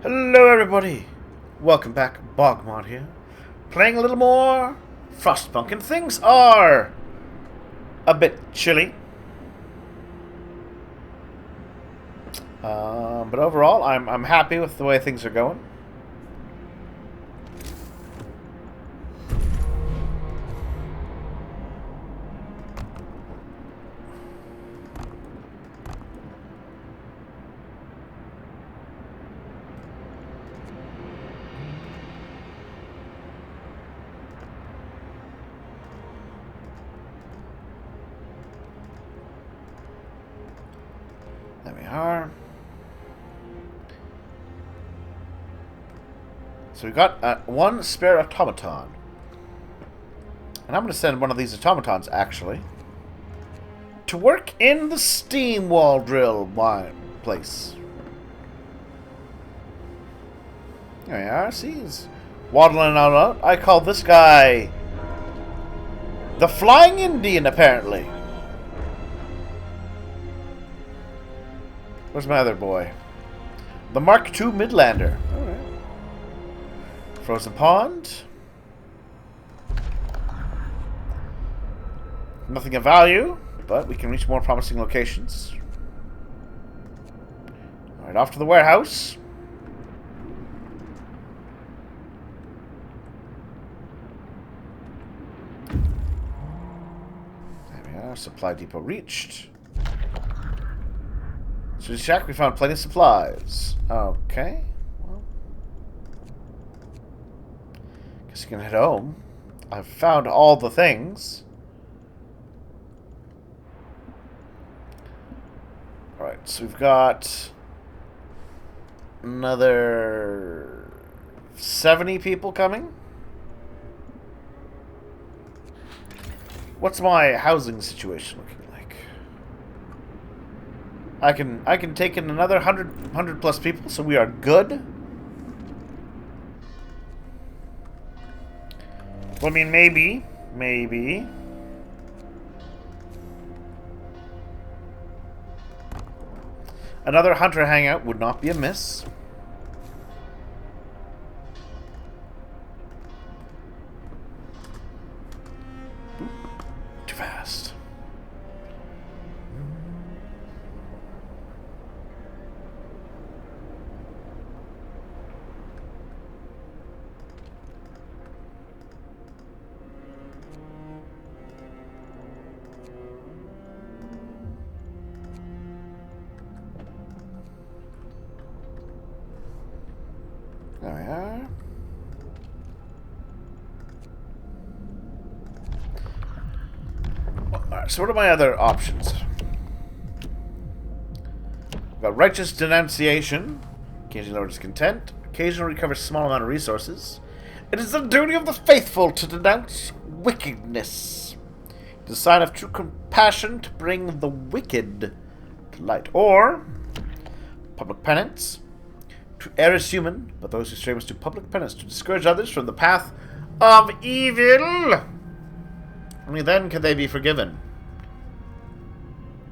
Hello everybody! Welcome back, BogMod here. Playing a little more Frostpunk, and things are a bit chilly. But overall, I'm happy with the way things are going. There we are. So we got one spare automaton. And I'm going to send one of these automatons, actually, to work in the steam wall drill place. There we are. See, he's waddling out. I call this guy the Flying Indian, apparently. Where's my other boy? The Mark II Midlander. Alright. Frozen Pond. Nothing of value, but we can reach more promising locations. Alright, off to the warehouse. There we are. Supply depot reached. So shack, we found plenty of supplies. Okay. Well, guess you can head home. I've found all the things. Alright, so we've got another 70 people coming. What's my housing situation looking like? I can take in another 100 plus people, so we are good. Well, I mean, maybe. Another hunter hangout would not be amiss. Oop, too fast. There we are. Alright, so what are my other options? We've got Righteous Denunciation. Occasionally lower discontent. Occasionally recovers small amount of resources. It is the duty of the faithful to denounce wickedness. It is a sign of true compassion to bring the wicked to light. Or Public Penance. To err is human, but those who stray must do public penance to discourage others from the path of evil. Only then can they be forgiven.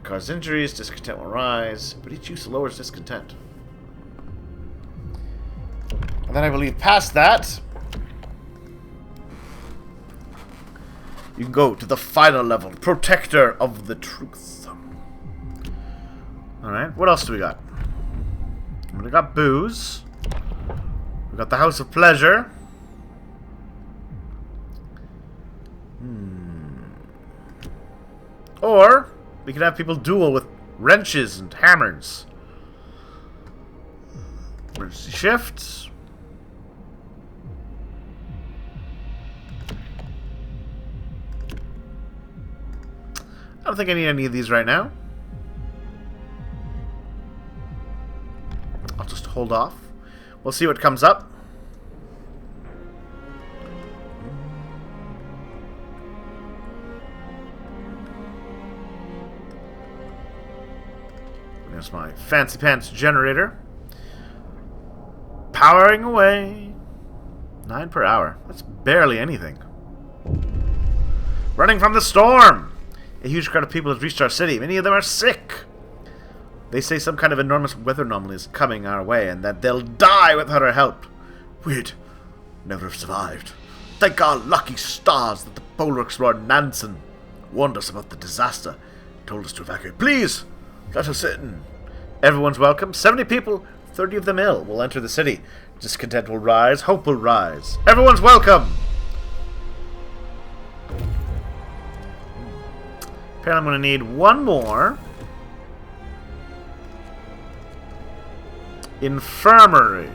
Cause injuries, discontent will rise, but each use lowers discontent. And then I believe past that, you can go to the final level, Protector of the Truth. Alright, what else do we got? We got booze. We got the House of Pleasure. Or we can have people duel with wrenches and hammers. Emergency shifts. I don't think I need any of these right now. I'll just hold off. We'll see what comes up. There's my fancy pants generator. Powering away. 9 per hour. That's barely anything. Running from the storm. A huge crowd of people has reached our city. Many of them are sick. They say some kind of enormous weather anomaly is coming our way, and that they'll die without our help. We'd never have survived. Thank our lucky stars that the polar explorer Nansen warned us about the disaster. Told us to evacuate. Please, let us in. Everyone's welcome. 70 people, 30 of them ill, will enter the city. Discontent will rise. Hope will rise. Everyone's welcome. Apparently I'm going to need one more. Infirmary.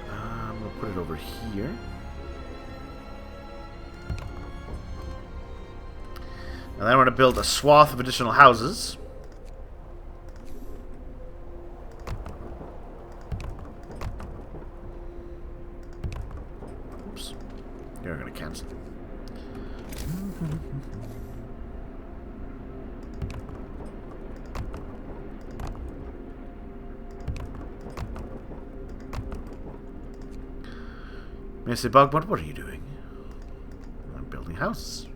I'm going to put it over here. And then I'm going to build a swath of additional houses. Oops. You're going to cancel. May I say, BogMod, what are you doing? I'm building houses.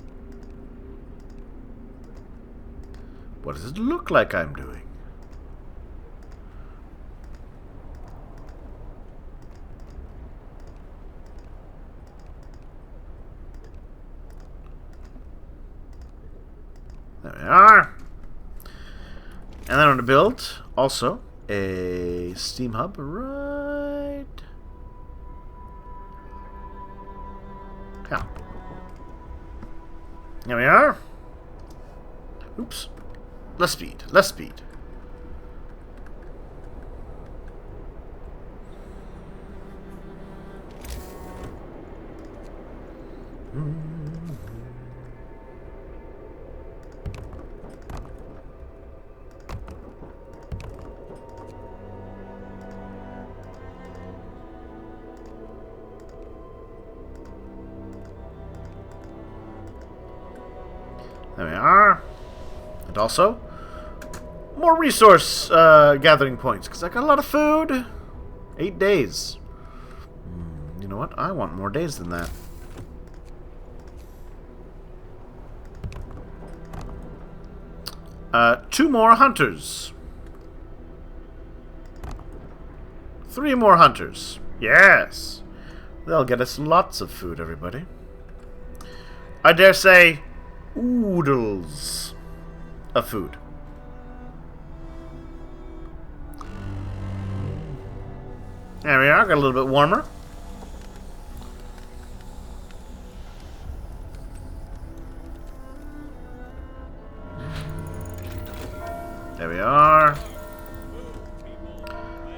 What does it look like I'm doing? There we are. And then I'm going to build also a steam hub right. Yeah. There we are. Oops. Less speed. Less speed. There we are. And also, more resource gathering points, because I got a lot of food. 8 days. You know what? I want more days than that. Two more hunters. 3 more hunters. Yes. They'll get us lots of food, everybody. I dare say, oodles of food. There we are, got a little bit warmer. There we are.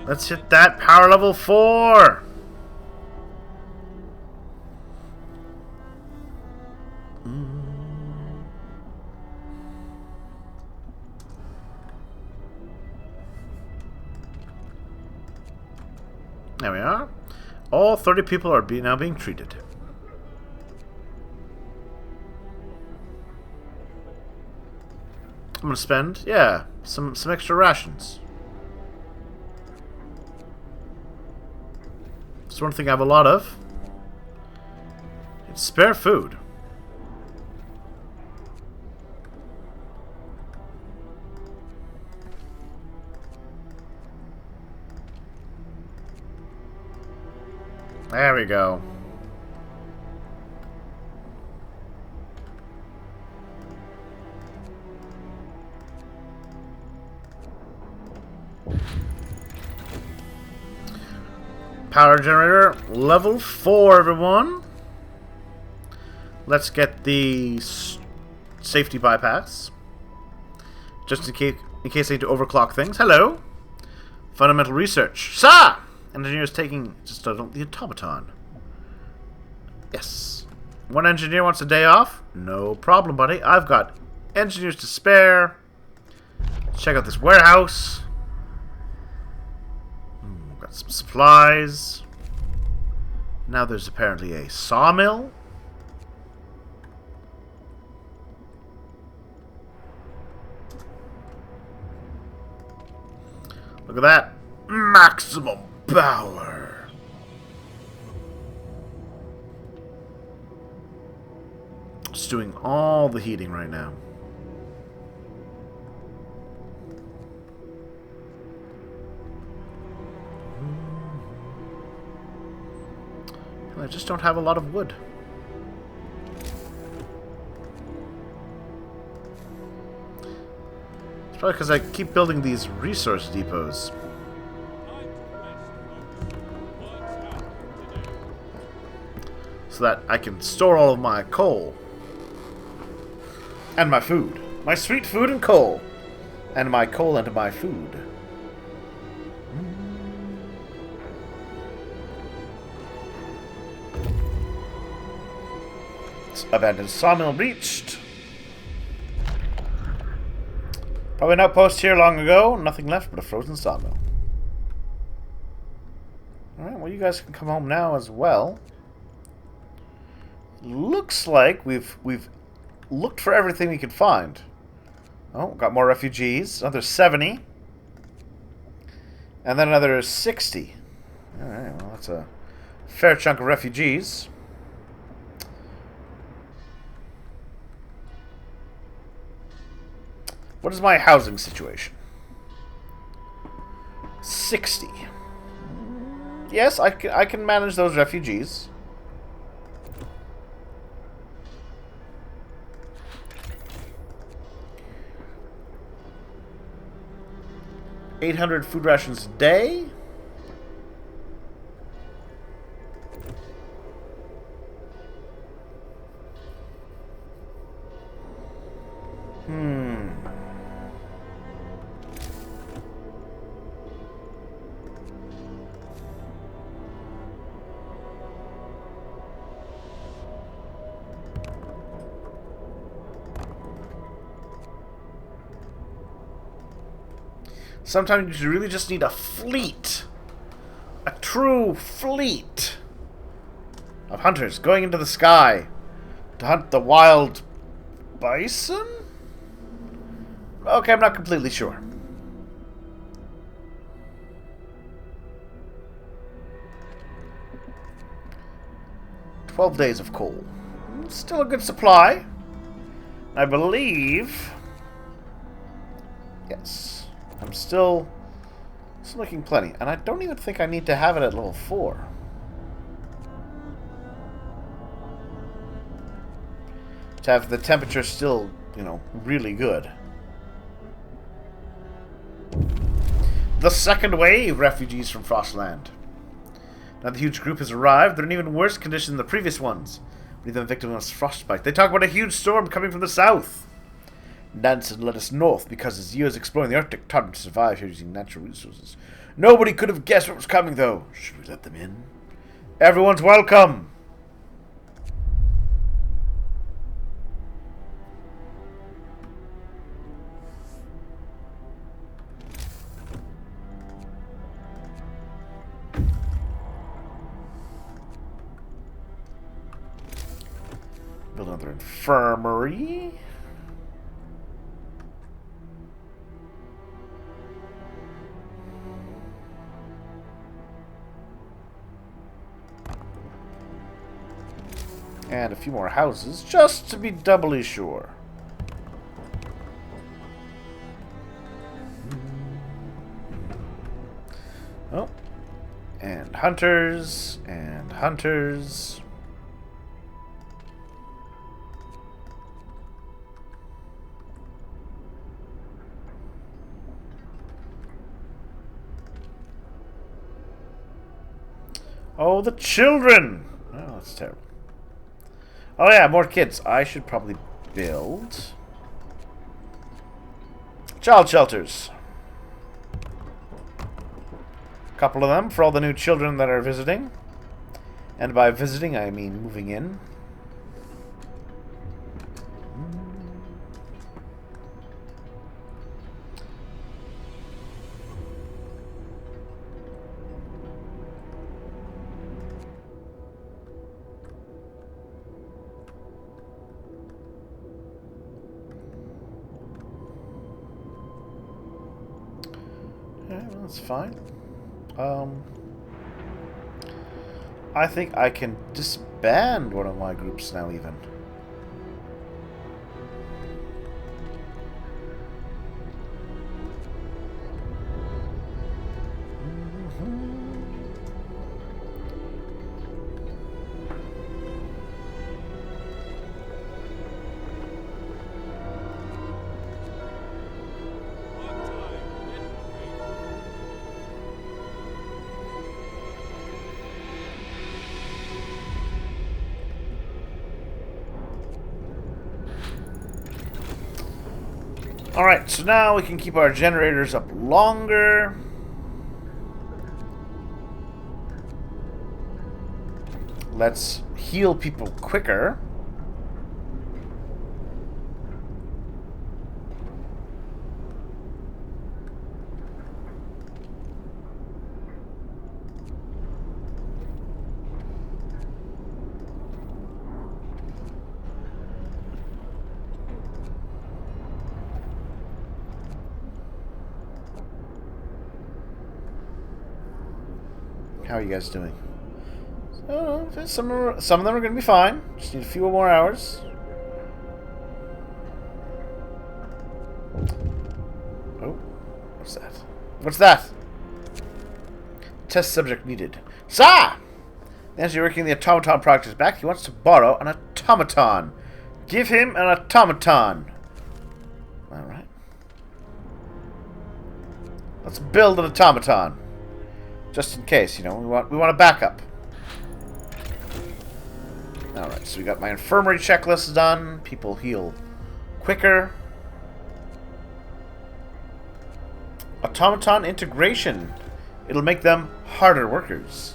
Let's hit that power level 4. There we are. All 30 people are now being treated. I'm gonna spend, yeah, some extra rations. It's one thing I have a lot of. It's spare food. There we go. Power generator, level 4, everyone. Let's get the safety bypass. Just in case I need to overclock things. Hello. Fundamental research. Sir! Engineer's taking just the automaton. Yes. One engineer wants a day off? No problem, buddy. I've got engineers to spare. Check out this warehouse. Got some supplies. Now there's apparently a sawmill. Look at that. Maximum power. doing all the heating right now. I just don't have a lot of wood. It's probably because I keep building these resource depots. So that I can store all of my coal. And my food. My sweet food and coal. And my coal and my food. Abandoned sawmill reached. Probably an outpost here long ago. Nothing left but a frozen sawmill. Alright, well you guys can come home now as well. Looks like we've looked for everything we could find. Oh, got more refugees. Another 70. And then another 60. Alright, well that's a fair chunk of refugees. What is my housing situation? 60. Yes, I can manage those refugees. $800 food rations a day. Sometimes you really just need a fleet. A true fleet of hunters going into the sky to hunt the wild bison? Okay, I'm not completely sure. "12 days of coal. Still a good supply. I believe... Yes. I'm still making plenty. And I don't even think I need to have it at level 4. To have the temperature still, you know, really good. The second wave refugees from Frostland. Now the huge group has arrived. They're in even worse condition than the previous ones. Many of them victims of frostbite. They talk about a huge storm coming from the south. Nansen led us north because his years exploring the Arctic taught him to survive here using natural resources. Nobody could have guessed what was coming, though. Should we let them in? Everyone's welcome! Build another infirmary. And a few more houses, just to be doubly sure. Oh. And hunters, and hunters. Oh, the children! Oh, that's terrible. Oh yeah, more kids. I should probably build child shelters. A couple of them for all the new children that are visiting. And by visiting, I mean moving in. That's fine. I think I can disband one of my groups now, even. Alright, so now we can keep our generators up longer. Let's heal people quicker. How are you guys doing? Some of them are going to be fine. Just need a few more hours. Oh, what's that? What's that? Test subject needed. Sir! Nancy working the automaton project is back. He wants to borrow an automaton. Give him an automaton. Alright. Let's build an automaton. Just in case, you know, we want a backup. Alright, so we got my infirmary checklist done. People heal quicker. Automaton integration. It'll make them harder workers.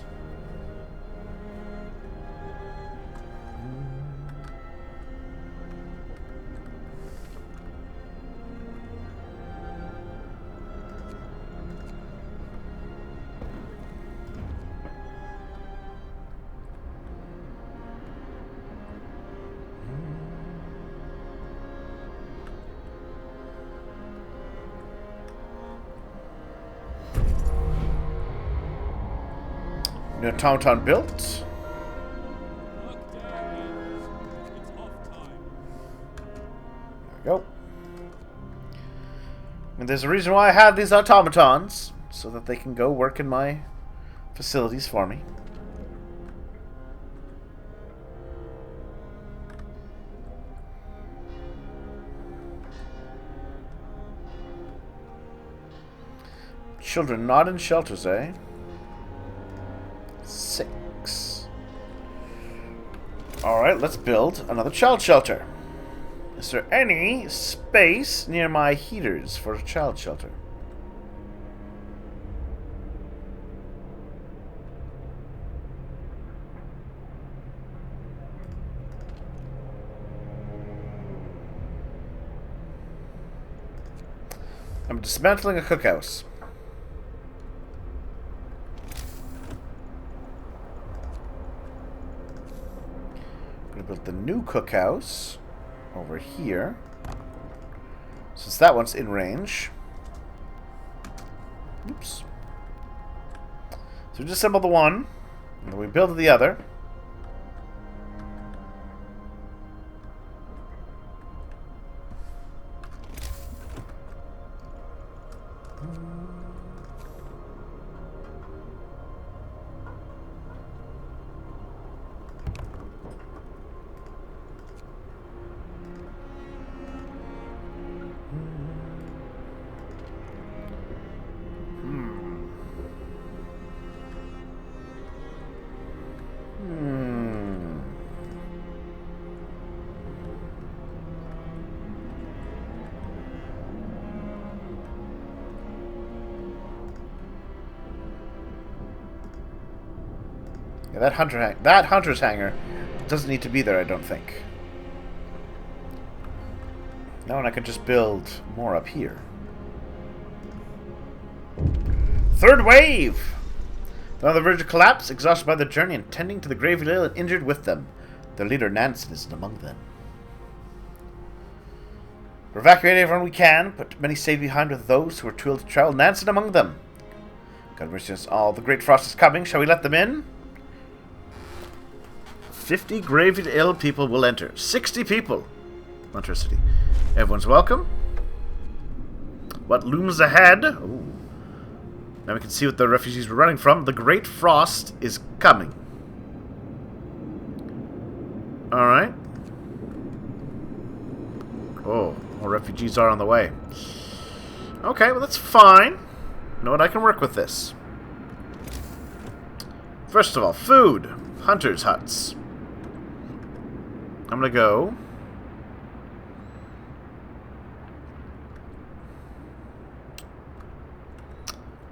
New automaton built. There we go. And there's a reason why I have these automatons, so that they can go work in my facilities for me. Children not in shelters, eh? 6. Alright, let's build another child shelter. Is there any space near my heaters for a child shelter? I'm dismantling a cookhouse. Build the new cookhouse over here, since that one's in range. Oops. So we disassemble the one, and then we build the other. Yeah, that hunter's hangar doesn't need to be there, I don't think. Now I can just build more up here. Third wave! They're on the verge of collapse, exhausted by their journey and tending to the gravely ill and injured with them. Their leader, Nansen, isn't among them. We're evacuating everyone we can, but many stay behind with those who are too ill to travel, Nansen among them. God mercy us all, the great frost is coming. Shall we let them in? 50 gravely ill people will enter. 60 people. Electricity. Everyone's welcome. What looms ahead? Ooh. Now we can see what the refugees were running from. The Great Frost is coming. Alright. Oh, more refugees are on the way. Okay, well that's fine. You know what, I can work with this. First of all, food. Hunters' huts. I'm gonna go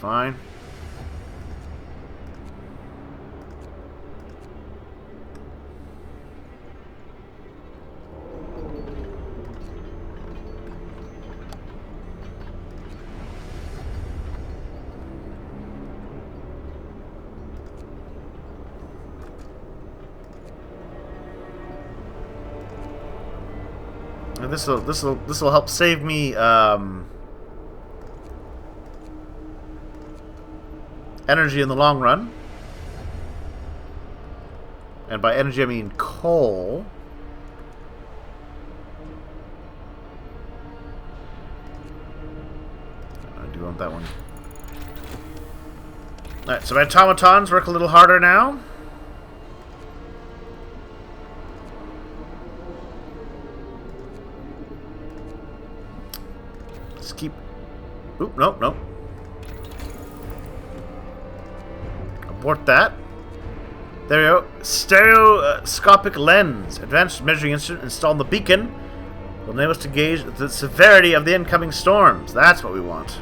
fine. This will help save me energy in the long run, and by energy I mean coal. I do want that one. All right, so my automatons work a little harder now. Keep. Oop, nope. Abort that. There we go. Stereoscopic lens. Advanced measuring instrument installed in the beacon will enable us to gauge the severity of the incoming storms. That's what we want.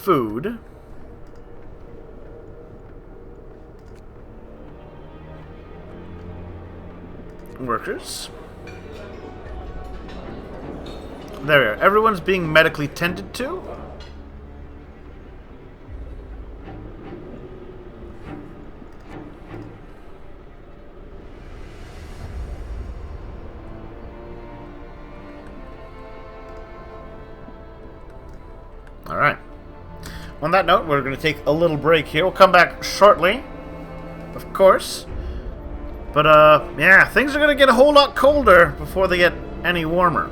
Food. Workers. There we are. Everyone's being medically tended to. Alright. On that note, we're going to take a little break here. We'll come back shortly, of course. But, yeah, things are going to get a whole lot colder before they get any warmer.